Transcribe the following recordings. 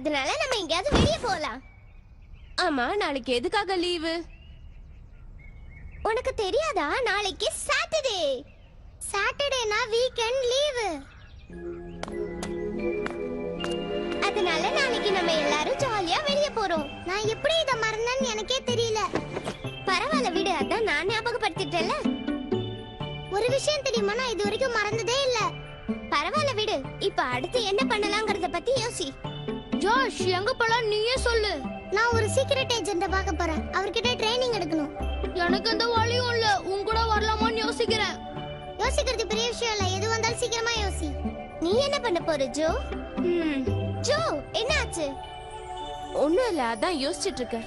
அதனால நம்ம எங்கயாவது வெளிய போலாம். ஆமா, நாளைக்கு எதுக்காக லீவு? உனக்கு தெரியாதா? நாளைக்கு சாட்டர்டே. சாட்டர்டேனா weekend leave. அதனால நாளைக்கு நம்ம எல்லாரும் ஜாலியா வெளிய போறோம். நான் எப்படி இத மறந்தேன்னு எனக்கே தெரியல. பரவாயில்ல விடு, அதான் நான் ஞாபகப்படுத்திட்டேன்ல. ஒரு விஷயம் தெரியுமா, நான் இது வரைக்கும் மறந்ததே இல்ல. பரவாயில்ல விடு, இப்ப அடுத்து என்ன பண்ணலாம்ங்கறத பத்தி யோசி. ஜோஷ், எங்க போலாம் நீயே சொல்லு. நான் ஒரு சீக்ரெட் ஏஜென்ட்ட பார்க்க போறேன். அவர்கிட்ட ட்ரைனிங் எடுக்கணும். எனக்கு எந்த வழியும் இல்ல, உன் கூட வரலாமான்னு யோசிக்கிறேன். யோசிக்கிறது பெரிய விஷயம் இல்ல, எது வந்தாலும் சீக்கிரமா யோசி. நீ என்ன பண்ண போற ஜோ? ஜோ, என்னாச்சு? ஒண்ணும் இல்ல, அதான் யோசிச்சுட்டு இருக்கேன்.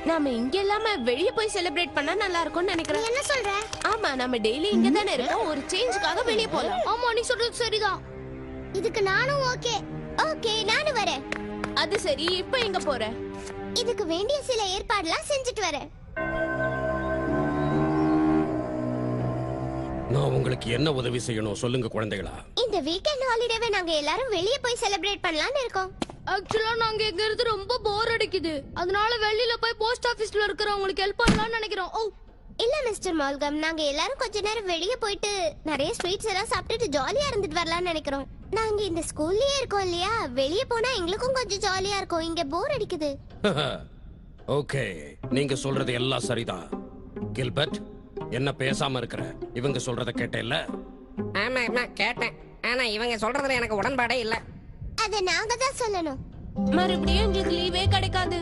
நாம இங்க இல்லாம வெளிய போய் செலிப்ரேட் பண்ணா நல்லா இருக்கும்னு நினைக்கிறேன். என்ன சொல்ற? ஆமா, நம்ம டெய்லி இங்க தானே இருக்கோம், ஒரு சேஞ்சுக்காக வெளிய போலாம். ஆமா, நீ சொல்றது சரிதான். இதுக்கு நானும் ஓகே. ஓகே, நானும் வரேன். அது சரி, இப்போ எங்க போற? இதுக்கு வேண்டிய சில ஏற்பாடுலாம் செஞ்சுட்டு வரேன். நான் உங்களுக்கு என்ன உதவி செய்யணும் சொல்லுங்க குழந்தைகளா. இந்த வீக்கெண்ட் ஹாலிடேவை நாங்க எல்லாரும் வெளிய போய் செலிப்ரேட் பண்ணலாம்னு இருக்கோம். ஆக்சுவலா நாங்க எங்க இருந்து ரொம்ப போர் அடிக்குது, அதனால வெளியில போய் போஸ்ட் ஆபீஸ்ல இருக்கிறவங்களுக்கு ஹெல்ப் பண்ணலாம்னு நினைக்கிறோம். ஓ இல்ல மிஸ்டர் மால்கம், நாங்க எல்லாரும் கொஞ்ச நேரம் வெளிய போயிட்டு நிறைய ஸ்வீட்ஸ் எல்லாம் சாப்பிட்டுட்டு ஜாலியா இருந்துட்டு வரலாம்னு நினைக்கிறோம். நாங்க இந்த ஸ்கூல்லயே இருக்கோம் இல்லையா, வெளிய போனா எங்களுக்கும் கொஞ்சம் ஜாலியா இருக்கும். இங்க போர் அடிக்குது. ஓகே, நீங்க சொல்றது எல்லாம் சரிதான். கில்பர்ட், என்ன பேசாம இருக்கிற? இவங்க சொல்றத கேட்டேல்ல? ஆமா கேட்டேன். ஆனா இவங்க சொல்றதுல எனக்கு உடன்பாடே இல்ல. அத நாங்க தான் சொல்லணும். மறுபடியும் எங்களுக்கு லீவே கிடைக்காது.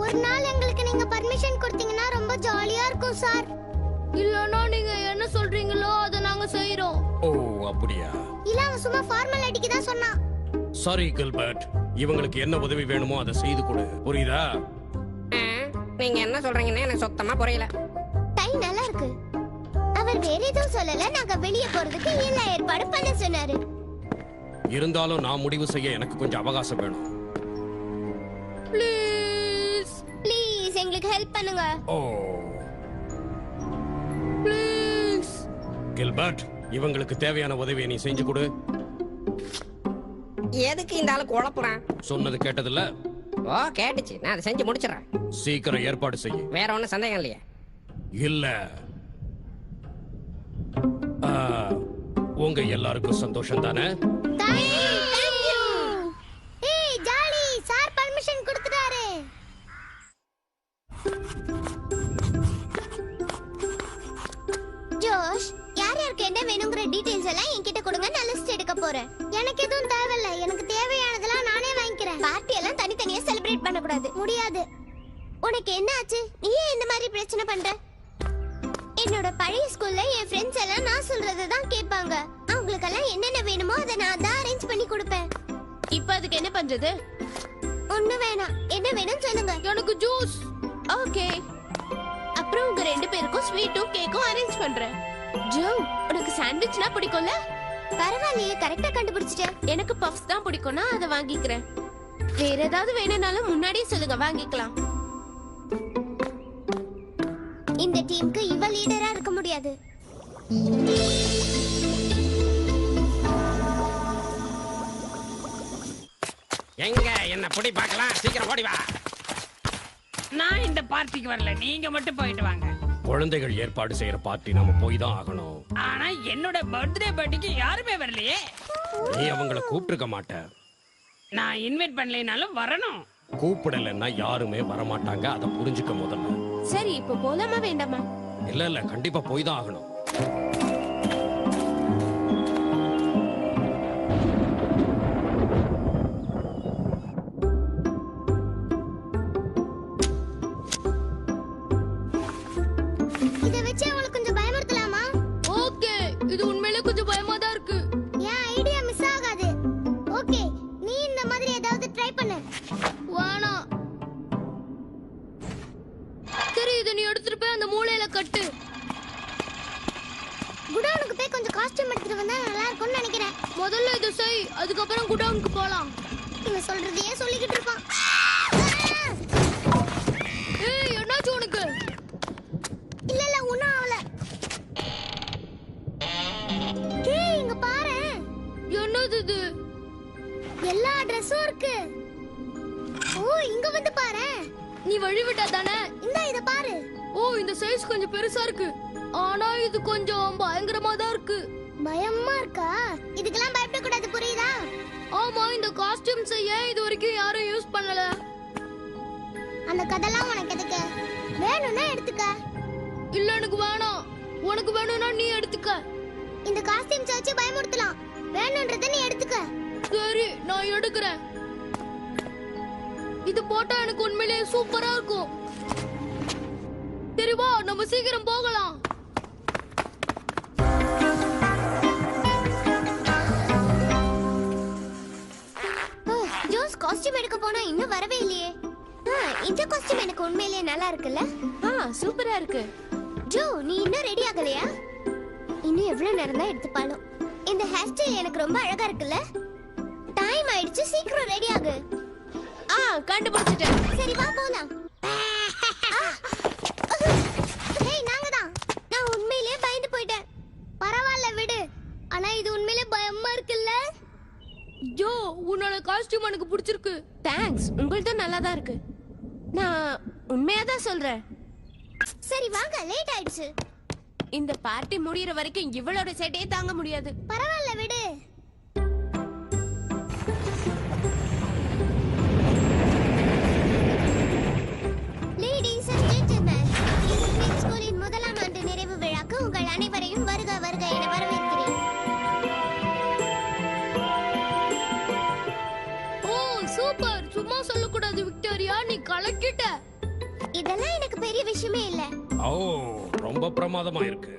ஒரு நாள் எங்களுக்கு நீங்க பர்மிஷன் கொடுத்தீங்கன்னா ரொம்ப ஜாலியா இருக்கும் சார். இல்லனா நீங்க என்ன சொல்றீங்களோ அத நாங்க செய்றோம். ஓ அப்படியா? இல்ல, அவன் சும்மா ஃபார்மாலிட்டிக்கு தான் சொன்னான். சாரி கில்பர்ட், இவங்களுக்கு என்ன உதவி வேணுமோ அதை செய்து கொடு, புரியுதா? நீங்க என்ன சொல்றீங்கன்னு எனக்கு சுத்தமா புரியல. டைம் நல்லா இருக்கு. அவர் வேற எதுவும் சொல்லல, நாங்க வெளிய போறதுக்கு எல்லா ஏற்பாடு பண்ண சொன்னாரு. இருந்தாலும் நான் முடிவு செய்ய எனக்கு கொஞ்சம் அவகாசம் வேணும். ப்ளீஸ் ப்ளீஸ் எங்களுக்கு ஹெல்ப் பண்ணுங்க. ஓ ப்ளீஸ். கில்பர்ட், இவங்களுக்கு தேவையான உதவியை நீ செஞ்சு கொடு. எதுக்கு இந்த ஆளு குழப்புறான்? சொன்னது கேட்டதில்ல? ஓ கேட்டுச்சு, நான் அதை செஞ்சு முடிச்சிடறேன். சீக்கிரம் ஏற்பாடு செய்ய. வேற ஒன்னும் சந்தேகம் இல்லையா? இல்ல. உங்க எல்லாருக்கும் சந்தோஷம் தானே? ஏய் ஜாலி, சார் பர்மிஷன் கொடுத்துட்டாரு. ஜோஷ், யார் யாருக்கு என்ன வேணுங்கிற டீடைல்ஸ் எல்லாம் என்கிட்ட கொடுங்க, நான் லிஸ்ட் எடுக்க போறேன். எனக்கு எதுவும் தேவையில்ல, எனக்கு தேவையானதெல்லாம் நானே வாங்கிக்கிறேன். பார்ட்டி எல்லாம் தனித்தனியா செலிப்ரேட் பண்ண கூடாது. முடியாது. உனக்கு என்ன ஆச்சு? நீ ஏன் இந்த மாதிரி பிரச்சனை பண்ற? என்னோட பழைய ஸ்கூல்ல என் ஃப்ரெண்ட்ஸ் எல்லாம் நான் சொல்றதை தான் கேட்பாங்க. அவங்களுக்கெல்லாம் என்னென்ன வேணுமோ அதை நான் தான் அரேஞ்ச் பண்ணி கொடுப்பேன். இப்போ அதுக்கு என்ன பண்றது? ஒண்ணு வேணாம், என்ன வேணும்னு சொல்லுங்க. எனக்கு ஜூஸ். ஓகே, அப்புறம் உங்க ரெண்டு பேருக்கும் ஸ்வீட்டும் கேக்கும் அரேஞ்ச் பண்றேன். ஜோ, உனக்கு சாண்ட்விச்னா பிடிக்கும்ல? பரவாயில்லையே, கரெக்டா கண்டுபிடிச்சிட்டேன். எனக்கு பஃப்ஸ் தான் பிடிக்கும்னா அதை வாங்கிக்கிறேன். வேற ஏதாவது வேணும்னாலும் முன்னாடியே சொல்லுங்க, வாங்கிக்கலாம். இந்த டீமுக்கு இவ லீடரா இருக்க முடியாது. எங்க என்ன புடி பார்க்கலாம், சீக்கிரம் ஓடி வா. நான் இந்த பார்ட்டிக்கு வரல, நீங்க மட்டும் போயிட்டு வாங்க. குழந்தைகள் ஏற்பாடு செய்யற பார்ட்டி நாம போய் தான் ஆகணும். ஆனா என்னோட பர்த்டே பார்ட்டிக்கு யாருமே வரலையே. நீ அவங்கள கூப்பிட்டுருக்க மாட்ட. நான் இன்வைட் பண்ணலைனாலும் வரணும். கூப்பிடலன்னா யாருமே வரமாட்டாங்க, அதை புரிஞ்சுக்க முதல்ல. சரி, இப்போ போலாமா வேண்டாமா? இல்ல கண்டிப்பா போய் தான் ஆகணும். இத வச்சு அவங்களுக்கு கொஞ்சம் பயமுறுத்தலாமா? ஓகே, இது உண்மையிலே கொஞ்சம் பயமா தான் இருக்கு. என் ஐடியா மிஸ் ஆகாது. ஓகே, நீ இந்த மாதிரி ஏதாவது ட்ரை பண்ணு. வேணாம். சரி, இதை நீ எடுத்துட்டு போய் அந்த மூலையில கட்டு. குடவுனுக்கு போய் கொஞ்சம் காஸ்டியூம் எடுத்துட்டு வந்தா நல்லா இருக்கும்னு நினைக்கிறேன். முதல்ல இதை செய், அதுக்கப்புறம் குடவுனுக்கு போலாம். இவன் சொல்றதையே சொல்லிக்கிட்டு இருப்பான். ஏய், என்னாச்சு உனக்கு? இல்ல ஒண்ணும் ஆகல. ஏய், இங்க பாரு. என்னது இது? எல்லா ட்ரெஸ்ஸும் இருக்கு. ஓ இங்க வந்து பாரு. நீ வழி விட்டா தானே? இத பாரு. ஓ இந்த சைஸ் கொஞ்சம் பெருசா இருக்கு. ஆனா இது கொஞ்சம் பயங்கரமா தான் இருக்கு. பயமா இருக்கா? இதுக்கெல்லாம் பயப்பட கூடாது புரியுதா? ஆமா இந்த காஸ்டியூம்ஸ் ஏன் இது வரைக்கும் யாரும் யூஸ் பண்ணல? அந்த கதெல்லாம் உனக்கு எதுக்கு? வேணும்னா எடுத்துக்க. இல்ல எனக்கு வேணாம். உனக்கு வேணும்னா நீ எடுத்துக்க. இந்த காஸ்டியூம்ஸ் வச்சு பயமுறுத்தலாம். வேணும்ன்றத நீ எடுத்துக்க. சரி நான் எடுக்கிறேன். இது போட்டா எனக்கு உண்மையிலேயே சூப்பரா இருக்கும். சரி வா நம்ம சீக்கிரம் போகலாம். ஜோஸ் காஸ்டியூம் எடுக்க போனா இன்னும் வரவே இல்லையே. இந்த காஸ்டியூம் எனக்கு உண்மையிலேயே நல்லா இருக்குல்ல? சூப்பரா இருக்கு. ஜோ நீ இன்னும் ரெடி ஆகலையா? இன்னும் எவ்வளவு நேரம் தான் எடுத்துப்பாலும். இந்த ஹேர் ஸ்டைல் எனக்கு ரொம்ப அழகா இருக்குல்ல? டைம் ஆயிடுச்சு, சீக்கிரம் ரெடி ஆகு. கண்டுபிடிச்சிட்டேன். சரி வா போலாம். ஹேய் நாங்க தான். நான் உண்மையிலேயே பயந்து போயிட்டேன். பரவாயில்ல விடு. ஆனா இது உண்மையிலேயே பயமா இருக்குல்ல? ஜோ உன்னோட காஸ்டியூம் எனக்கு பிடிச்சிருக்கு. தேங்க்ஸ். உங்களுது நல்லா தான் இருக்கு. நான் உண்மையா தான் சொல்றேன். சரி வாங்க, லேட் ஆயிடுச்சு. இந்த பார்ட்டி முடியற வரைக்கும் இவளோட சேட்டையே தாங்க முடியாது. பரவாயில்ல விடு. Ladies and gentlemen, இந்த ஸ்கூலின் முதலாம் ஆண்டு நிறைவு விழாக்கு உங்கள் அனைவரையும் வருக வருக என வரவேற்கிறேன். ஓ சூப்பர். சும்மா சொல்லக்கூடாது விக்டோரியா, நீ கலக்கிட்ட. இதெல்லாம் எனக்கு பெரிய விஷயமே இல்ல. ஓ ரொம்ப பிரமாதமா இருக்கு.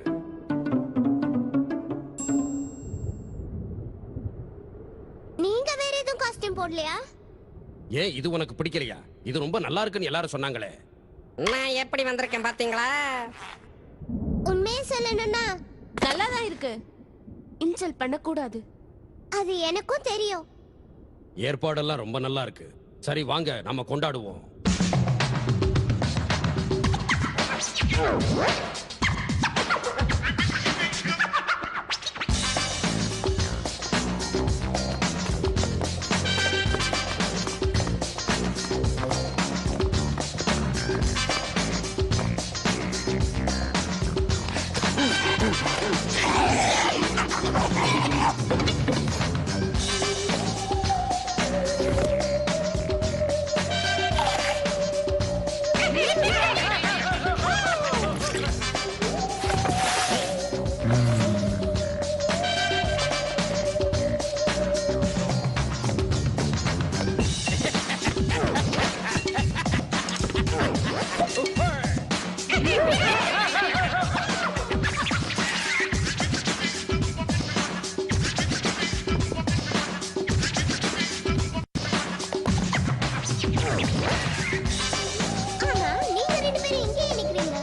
நீங்க வேற எதுவும் காஸ்டியூம் போடலையா? ஏன் இது உனக்கு பிடிக்கலையா? இது ரொம்ப நல்லா இருக்குன்னு எல்லாரும் சொன்னாங்களே. நான் எப்படி வந்திருக்கேன் பாத்தீங்களா? உண்மையை சொல்லணும்னா நல்லா தான் இருக்கு. இன்சல்ட் பண்ண கூடாது. அது எனக்கும் தெரியும். ஏற்பாடெல்லாம் ரொம்ப நல்லா இருக்கு. சரி வாங்க நம்ம கொண்டாடுவோம். ஆனா நீங்க ரெண்டு பேரும் இங்கே நிக்கிறீங்க.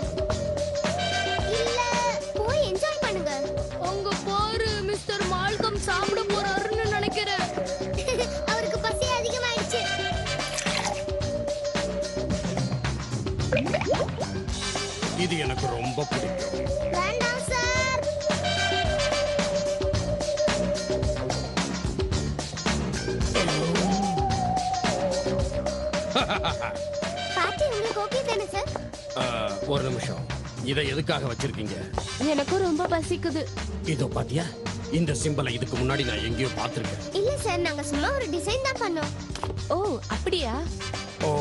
இல்ல போய் என்ஜாய் பண்ணுங்க. அங்க பாரு மிஸ்டர் மால்கம் சாப்பிட போறாருன்னு நினைக்கிறேன். அவருக்கு பசி அதிகமாயிடுச்சு. இது எனக்கு ரொம்ப பிடிக்கும். வேண்டாம் சார். பாட்டி உங்களுக்கு ஓகே தானே சார்? ஒரு நிமிஷம். இதை எதுக்காக வச்சிருக்கீங்க? எனக்கும் ரொம்ப பசிக்குது. இதோ பாத்தியா, இந்த சிம்பலை இதுக்கு முன்னாடி நான் எங்கேயோ பார்த்திருக்கேன். இல்ல சார், நாங்க சும்மா ஒரு டிசைன் தான் பண்ணோம். ஓ அப்படியா? ஓ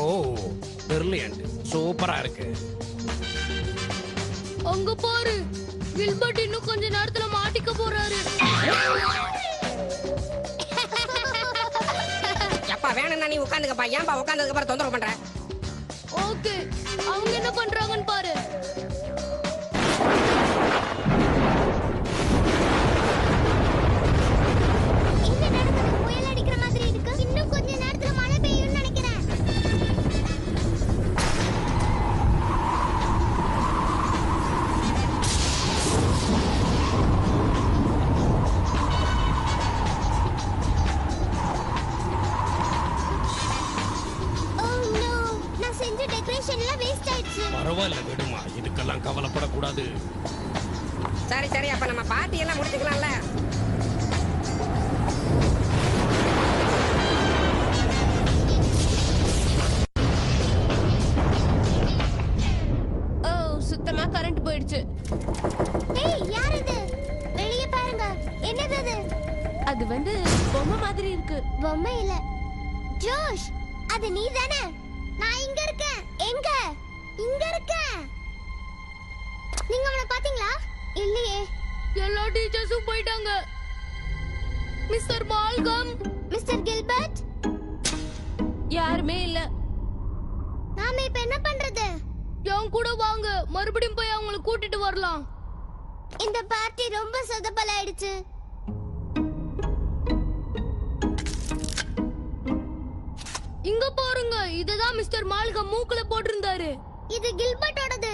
பிரில்லியன்ட், சூப்பரா இருக்கு. அங்க பாரு கில்பர்ட் இன்னும் கொஞ்ச நேரத்துல மாட்டிக்க போறாரு. எப்பா வேணும்னா நீ உட்காந்துக்கப்பா. ஏன்பா உட்காந்ததுக்கு அப்புறம் தொந்தரவு பண்ற? ஓகே அவங்க என்ன பண்றாங்கன்னு பாரு. இங்க நடக்குது, புயல் அடிக்கிற மாதிரி இருக்கு. இன்னும் கொஞ்ச நேரத்துல மழை பெய்யும்னு நினைக்கிறேன். Oh no, நான் செஞ்ச டெக்கரேஷன் எல்லாம் வேஸ்ட் ஆயிடுச்சு. பரவாயில்ல விடுமா, இதுக்கெல்லாம் கவலைப்படக்கூடாது. சரி சரி, அப்ப நம்ம பார்ட்டி எல்லாம் முடிச்சுக்கலாம்ல? அது வந்து பொம்மை மாதிரி இருக்கு. பொம்மை இல்ல ஜோஷ், அது நீ தானே? நான் இங்க இருக்கேன். எங்க? இங்க இருக்கேன். நீங்க அவனை பாத்தீங்களா? இல்லையே. எல்லா டீச்சர்ஸும் போயிட்டாங்க. மிஸ்டர் மால்கம், மிஸ்டர் கில்பர்ட், யாருமே இல்ல. நாம இப்ப என்ன பண்றது? என் கூட வாங்க, மறுபடியும் போய் அவங்கள கூட்டிட்டு வரலாம். இந்த பார்ட்டி ரொம்ப சொதப்பலாயிடுச்சு. இங்க பாருங்க, இதுதான் மிஸ்டர் மால்கம் மூக்குல போட்டிருந்தாரு. இது கில்பர்ட்டோடது.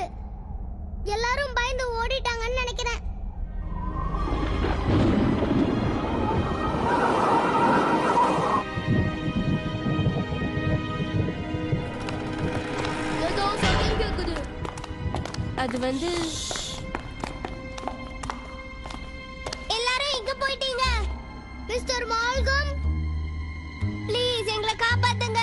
எல்லாரும் பயந்து ஓடிட்டாங்கன்னு நினைக்கிறேன். ஏதோ சத்தம் கேக்குது. அது வந்து எல்லாரும் எங்க போயிட்டீங்க? மிஸ்டர் மால்கம், ப்ளீஸ் எங்களை காப்பாத்துங்க.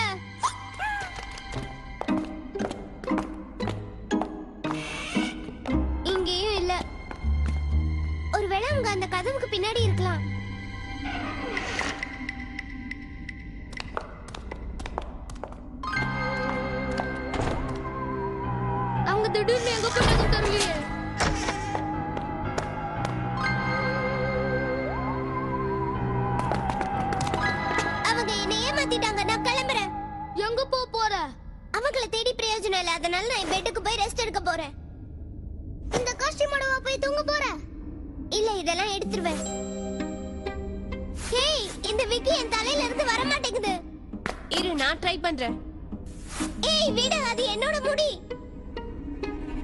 இங்கேயும் இல்ல. ஒருவேளை அவங்க அந்த கதவுக்கு பின்னாடி இருக்கலாம். அவங்க திடீர்னு எங்க போயிட்டாங்க தெரியலையே. அவங்க என்னை ஏமாத்திட்டாங்க. நான் கிளம்புறேன். எங்க போற? அவங்கள தேடி பிரயோஜனம் இல்ல. அதனால நான் என் பெட்டுக்கு போய் ரெஸ்ட் எடுக்க போறேன். இந்த காஸ்டியூமோடவா போய் தூங்க போறேன்? இல்ல, இதெல்லாம் எடுத்துருவேன். ஹேய், இந்த விக்கி என் தலையில இருந்து வர மாட்டேங்குது. இரு, நான் ட்ரை பண்றேன். ஏய் விடு, அது என்னோட முடி.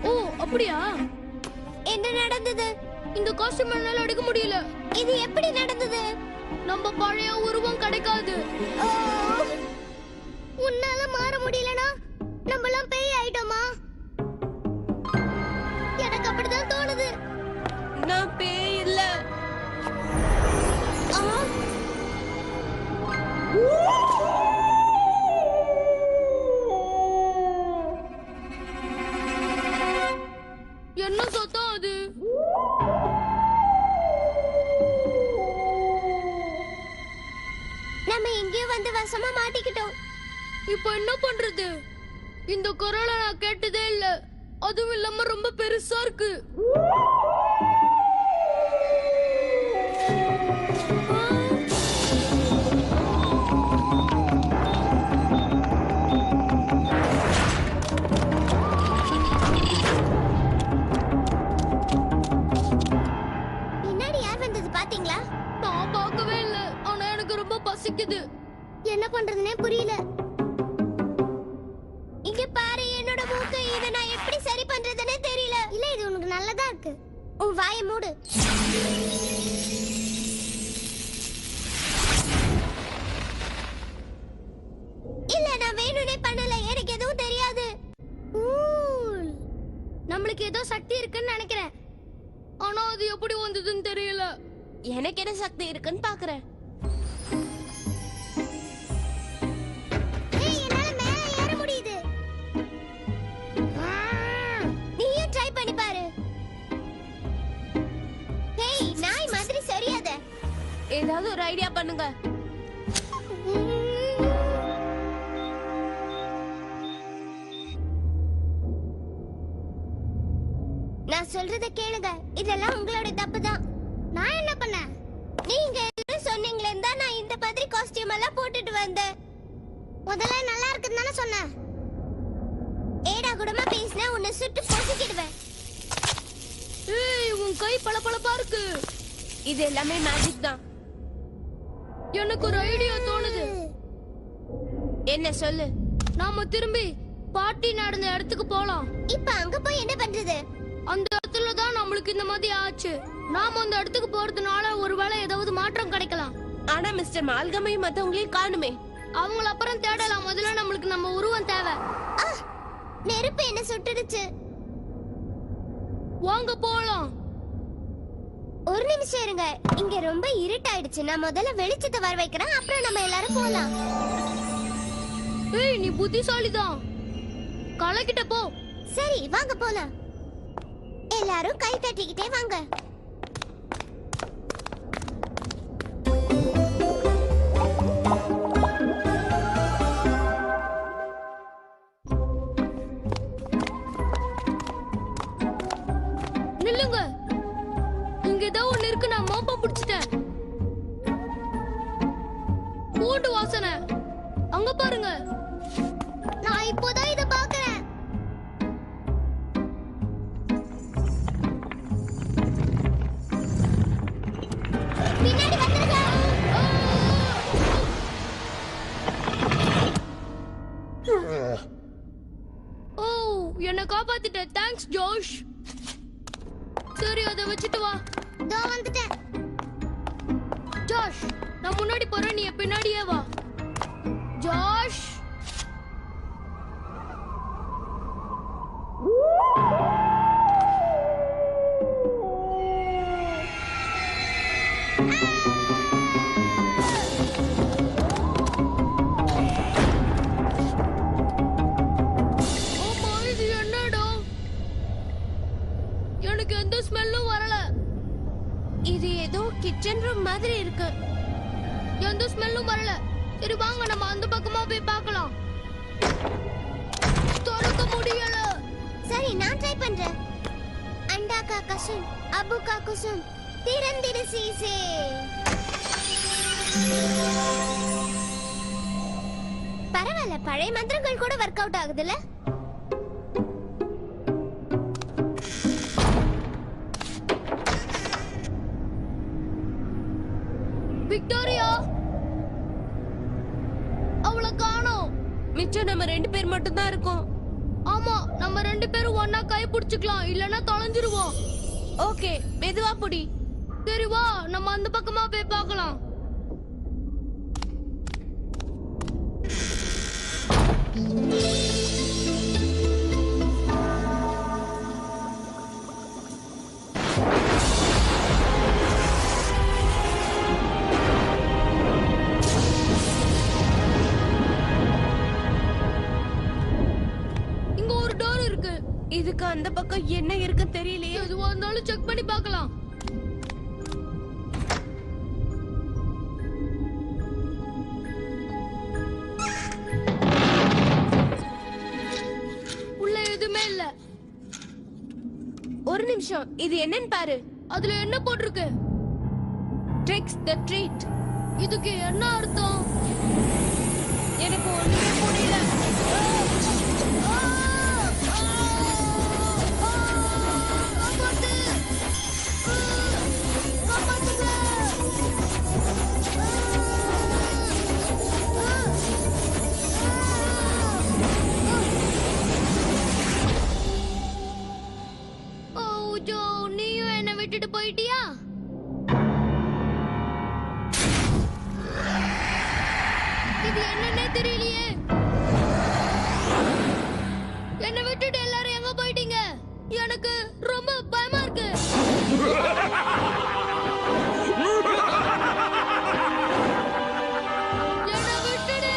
ஓ அப்படியா? என்ன நடந்தது? இந்த காஸ்டியூம் என்னால எடுக்க முடியல. இது எப்படி நடந்தது? நம்ம பழைய உருவம் கிடைக்காது. ஓ, உன்னால மாற முடியலனா நம்மலாம் பேய் ஆயிட்டோமா? எனக்கு அப்படிதான் தோணுது. நான் பேய் இல்ல. ஆ, என்ன சத்தம் அது? நம்ம எங்கேயோ வந்து வசமா மாட்டிக்கிட்டோம். இப்போ என்ன பண்றது? இந்த குரலை நான் கேட்டதே இல்ல. அதுவும் இல்லாம ரொம்ப பெருசா இருக்கு. பின்னாடி யார் வந்தது பாத்தீங்களா? நான் பார்க்கவே இல்ல. ஆனா எனக்கு ரொம்ப பசிக்குது. என்ன பண்றதுனே புரியல. இங்க பாரு என்னோட மூக்கு. இத நான் எப்படி சரி பண்றதுனே தெரியல. இல்ல, இது உனக்கு நல்லதா இருக்கு. உன் வாயை மூடு. இல்ல, நான் வேணும்னே பண்ணல. எனக்கு எதுவும் தெரியாது. நம்மளுக்கு ஏதோ சக்தி இருக்குன்னு நினைக்கிறேன். ஆனா அது எப்படி வந்ததுன்னு தெரியல. எனக்கு என்ன சக்தி இருக்குன்னு பாக்குறேன். ஏய், என்னால மேல ஏற முடியுது. நீயும் ட்ரை பண்ணி பாரு. ஏய், நாய் மாதிரி சரியாத. ஏதாவது ஒரு ஐடியா பண்ணுங்க. நான் சொல்றத கேளுங்க. இதெல்லாம் உங்களோட தப்பு தான். நான் என்ன பண்ணேன்? நீங்க எல்லாம் சொன்னீங்களே தான் நான் இந்த மாதிரி காஸ்டியூம் எல்லாம் போட்டுட்டு வந்தேன். முதல்ல நல்லா இருக்குன்னு தானே சொன்னேன். ஏடா கூடமா பேசினா உன்னை சுட்டு பொசுக்கிடுவேன். ஏய், உன் கை பளபளப்பா இருக்கு. இது எல்லாமே மேஜிக் தான். எனக்கு ஒரு ஐடியா தோணுது. என்ன சொல்லு. நாம திரும்பி பார்ட்டி நடந்த இடத்துக்கு போலாம். இப்ப அங்க போய் என்ன பண்றது? அந்த இடத்துல தான் நம்மளுக்கு இந்த மாதிரி ஆச்சு. நாம அந்த இடத்துக்கு போறதுனால ஒருவேளை ஏதாவது மாற்றம் கிடைக்கலாம். ஆனா மிஸ்டர் மால்கமையும் மத்தவங்களையும் காணுமே. அவங்கள அப்புறம் தேடலாம். முதல்ல நம்மளுக்கு நம்ம உருவம் தேவை. ஆ, நெருப்பு என்ன சுட்டுடுச்சு. வாங்க போலாம். ஒரு நிமிஷம் இருங்க. இங்க ரொம்ப இருட்டாயிடுச்சு. நான் முதல்ல வெளிச்சத்தை வர வைக்கிறேன். அப்புறம் நம்ம எல்லாரும் போலாம். ஏய், நீ புத்திசாலிதான். கலக்கிட்ட போ. சரி, வாங்க போலாம். எல்லாரும் கை தட்டிக்கிட்டே வாங்க. கண்டுபிடிச்சிட்டேன். பூண்டு வாசனை அங்க பாருங்க. நான் இப்போதான் இத பாக்குறேன். பின்னாடி வந்துருங்க. ஓ, என்ன காப்பாத்திட்ட. தேங்க்ஸ் ஜோஷ். சரி, அதை வச்சுட்டு வா. தோ வந்துட்டேன். ஜோஷ், நான் முன்னாடி போறேன், நீ பின்னாடியே வா. ஜோஷ். ஆமா, இது என்னடா? எனக்கு எந்த ஸ்மெல்லும் வரல. இது ஏதோ கிச்சன் ரூம் மாதிரி இருக்கு. எந்த ஸ்மெல்லும் வரல. சரி வாங்க, நம்ம அந்த பக்கமா போய் பார்க்கலாம். திறக்க முடியல. சரி, நான் ட்ரை பண்றேன். அண்டா கா கசும், அபு கா குசும், திறந்திரு சீசே. பரவாயில்ல, பழைய மந்திரங்கள் கூட ஒர்க் அவுட் ஆகுதுல்ல. விக்டோரியா, அவளை காணோம். மிச்சம் நம்ம 2 பேர் மட்டும் தான் இருக்கோம். ஆமா, நம்ம 2 பேரும் ஒண்ணா கை பிடிச்சுக்கலாம், இல்லனா தொலைஞ்சிருவோம். ஓகே, மெதுவா புடி. சரி வா, நம்ம அந்த பக்கமா போய் பார்க்கலாம். இங்க ஒரு டோர் இருக்கு. இதுக்கு அந்த பக்கம் என்ன இருக்குன்னு தெரியலையே. எதுவா இருந்தாலும் செக் பண்ணி பார்க்கலாம். உள்ள எதுவுமே இல்ல. ஒரு நிமிஷம், இது என்னன்னு பாரு. அதுல என்ன போட்டிருக்கு? ட்ரிக்ஸ் தி ட்ரீட். இதுக்கு என்ன அர்த்தம்? எனக்கு ஒண்ணுமே புரியல. ஓ ஜோ, நீயும் என்ன விட்டுட்டு போயிட்டியா? இது என்னன்னே தெரியலையே. என்ன விட்டுட்டு எல்லாரும் எங்க போயிட்டீங்க? எனக்கு ரொம்ப பயமா இருக்கு. என்னை விட்டுடு.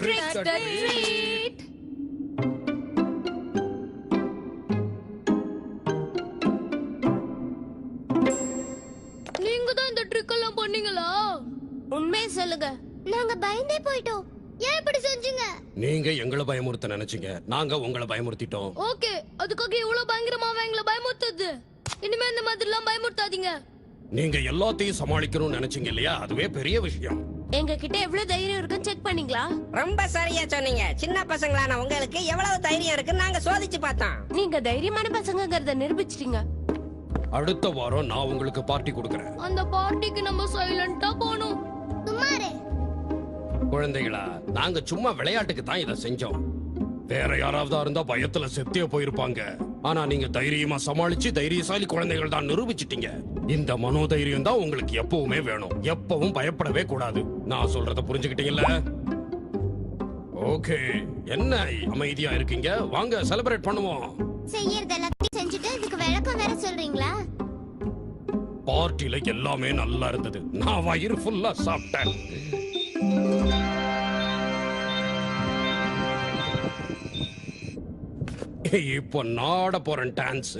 ட்ரிக்ஸ் தி ட்ரீட். நீங்க தான் இந்த ட்ரிக் எல்லாம் பண்ணீங்களா? உண்மையை சொல்லுங்க. நாங்க பயந்தே போயிட்டோம். ஏன் இப்படி செஞ்சீங்க? நீங்க எங்களை பயமுறுத்த நினைச்சீங்க, நாங்க உங்களை பயமுறுத்திட்டோம். ஓகே, அதுக்காக இவ்வளவு பயங்கரமாவா எங்களை பயமுறுத்துது? இனிமே இந்த மாதிரி எல்லாம் பயமுறுத்தாதீங்க. நீங்க எல்லாத்தையும் சமாளிக்கணும்னு நினைச்சீங்க இல்லையா, அதுவே பெரிய விஷயம். எங்க கிட்ட எவ்வளவு தைரியம் இருக்குன்னு செக் பண்ணீங்களா? ரொம்ப சரியா சொன்னீங்க. சின்ன பசங்களான உங்களுக்கு எவ்வளவு தைரியம் இருக்குன்னு நாங்க சோதிச்சு பார்த்தோம். நீங்க தைரியமான பசங்கங்கறத நிரூபிச்சிட்டீங்க. அடுத்த வாரம் நான் உங்களுக்கு பார்ட்டி கொடுக்கறேன். அந்த பார்ட்டிக்கு நம்ம சைலண்டா போகணும். சும்மாரு. குழந்தைகளா, நாங்க சும்மா விளையாட்டுக்கு தான் இதை செஞ்சோம். வேற யாராவது இருந்தா பயத்துல செத்தே போயிருப்பாங்க. ஆனா நீங்க தைரியமா சமாளிச்சு தைரியசாலி குழந்தைகள் தான் நிரூபிச்சிட்டீங்க. இந்த மனோதைரியம் தான் உங்களுக்கு எப்பவுமே வேணும். எப்பவும் பயப்படவே கூடாது. நான் சொல்றத புரிஞ்சுக்கிட்டீங்கல்ல? ஓகே, என்ன அமைதியா இருக்கீங்க? வாங்க செலிப்ரேட் பண்ணுவோம். செய்யறது எல்லாத்தையும் செஞ்சுட்டு இதுக்கு விளக்கம் வேற சொல்றீங்களா? பார்ட்டில எல்லாமே நல்லா இருந்தது. நான் வயிறு ஃபுல்லா சாப்பிட்டேன். இப்போ நாட போறேன் டான்ஸ்.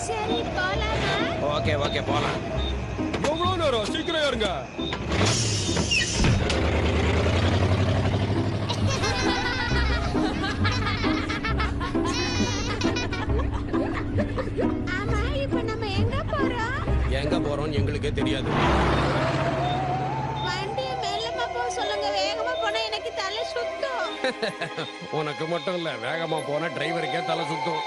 சரி போலாமா? ஓகே ஓகே போலாம். எவ்வளவு நேரம்? சீக்கிரம் இருங்க. ஆமா இப்போ நம்ம எங்க போறோம்? எங்க போறோம்னு எங்களுக்கே தெரியாது. வண்டிய மெல்லமா போக சொல்லுங்க, வேகமா போனா எனக்கு தலை சுத்தும். உனக்கு மட்டும் இல்ல, வேகமா போன டிரைவருக்கே தலை சுத்தும்.